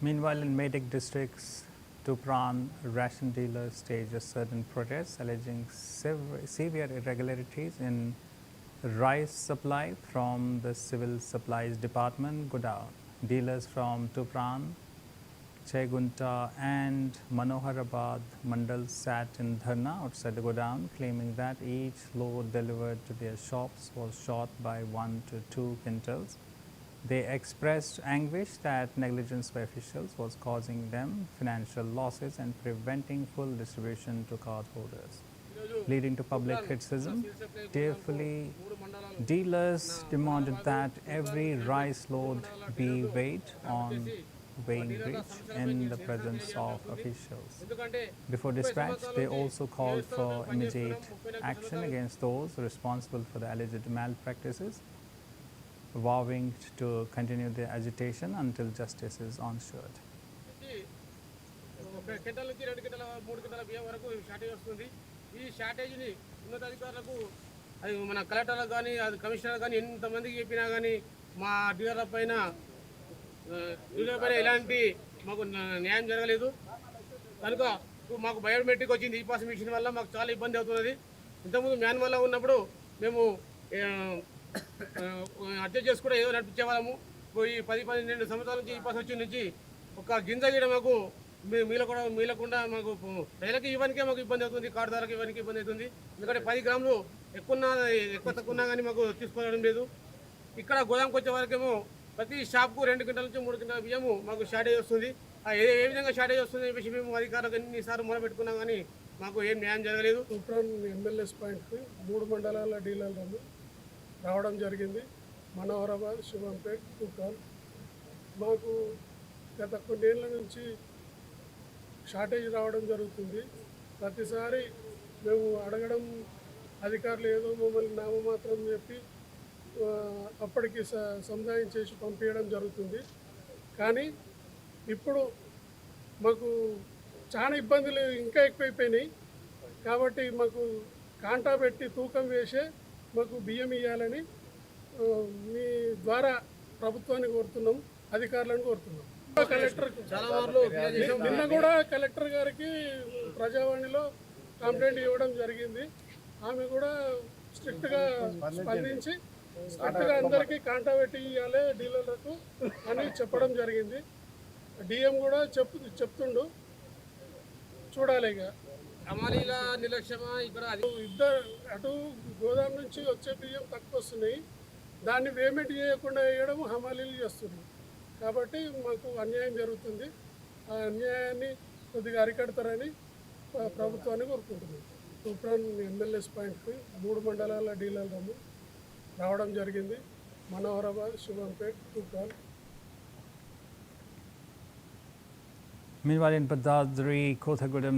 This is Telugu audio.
Meanwhile, in Medak district's Tupran, ration dealers staged a sudden protest alleging severe irregularities in rice supply from the Civil Supplies Department godown. Dealers from Tupran, Chegunta and Manoharabad Mandal sat in dharna outside the godown, claiming that each load delivered to their shops was short by 1 to 2 quintals. They expressed anguish that negligence by officials was causing them financial losses and preventing full distribution to cardholders, leading to public criticism. Tearfully, dealers demanded that every rice load be weighed on weighing bridge in the presence of officials. Before dispatch, they also called for immediate action against those responsible for the alleged malpractices, vowing to continue their agitation until justice is ensured. ఈ షార్టేజ్ని ఉన్నతాధికారులకు అది మన కలెక్టర్లకు కానీ అది కమిషనర్ కానీ ఎంతమందికి చెప్పినా కానీ మా డీలర్ల పైన ఎలాంటి మాకు న్యాయం జరగలేదు. కనుక మాకు బయోమెట్రిక్ వచ్చింది ఈ పాస్ మిషన్ వల్ల మాకు చాలా ఇబ్బంది అవుతున్నది. ఇంతకుముందు మాన్యువల్లో ఉన్నప్పుడు మేము అడ్జస్ట్ చేసి కూడా ఏదో నడిపించేవాళ్ళము. ఈ 10-12 సంవత్సరాల నుంచి ఈ పాస్ వచ్చి నుంచి ఒక గింజ గీడ మాకు మీలకుండా మాకు ప్రజలకి ఇవ్వడానికే మాకు ఇబ్బంది అవుతుంది, కార్డుదారులకు ఇవ్వడానికి ఇబ్బంది అవుతుంది. ఎందుకంటే 10 గ్రాములు ఎక్కువ తక్కువ కానీ మాకు తీసుకోవడం లేదు. ఇక్కడ గోదాంకి వచ్చే వరకేమో ప్రతి షాప్కు 2 క్వింటాల నుంచి 3 క్వింటాల బియ్యము మాకు షార్టేజ్ వస్తుంది. ఏ విధంగా షార్టేజ్ వస్తుంది చెప్పేసి మేము అధికారులకు ఎన్నిసార్లు మొదలుపెట్టుకున్నాం కానీ మాకు ఏం న్యాయం జరగలేదు. తుప్రాన్ ఎమ్మెల్యేస్ పాయింట్కి 3 మండలాల డీలర్లు రావడం జరిగింది. మనోహరాబాద్, శివంపేట్, తుప్రాన్. మాకు గత కొన్నేళ్ల నుంచి షార్టేజ్ రావడం జరుగుతుంది. ప్రతిసారి మేము అడగడం అధికారులు ఏదో మమ్మల్ని నామమాత్రం చెప్పి అప్పటికి సముదాయం చేసి పంపించడం జరుగుతుంది. కానీ ఇప్పుడు మాకు చాలా ఇబ్బందులు ఇంకా ఎక్కువైపోయినాయి. కాబట్టి మాకు కాంటా పెట్టి తూకం వేసే మాకు బియ్యం ఇవ్వాలని మీ ద్వారా ప్రభుత్వాన్ని కోరుతున్నాం, అధికారులను కోరుతున్నాం. కలెక్టర్ నిన్న కూడా కలెక్టర్ గారికి ప్రజావాణిలో కంప్లైంట్ ఇవ్వడం జరిగింది. ఆమె కూడా స్ట్రిక్ట్గా స్పందించి స్ట్రిక్ట్గా అందరికీ కాంటా పెట్టి ఇవ్వాలి డీలర్లకు అని చెప్పడం జరిగింది. డిఎం కూడా చెప్తుండు, చూడాలి. ఇక హమాలీల నిర్లక్ష్యమా ఇక్కడ అటు గోదాం నుంచి వచ్చే బియ్యం తక్కువ వస్తున్నాయి, దాన్ని పేమెంట్ చేయకుండా వేయడం హమాలీలు చేస్తున్నారు. కాబట్టి మాకు అన్యాయం జరుగుతుంది. ఆ అన్యాయాన్ని కొద్దిగా అరికడతారని ప్రభుత్వాన్ని కోరుకుంటున్నాం. తుప్రాన్ ఎమ్మెల్యేస్ పాయింట్కి 3 మండలాల డీలర్లు రావడం జరిగింది. Manoharabad, Shivampet, Toopran. Meanwhile, in Badadri, Kothagudem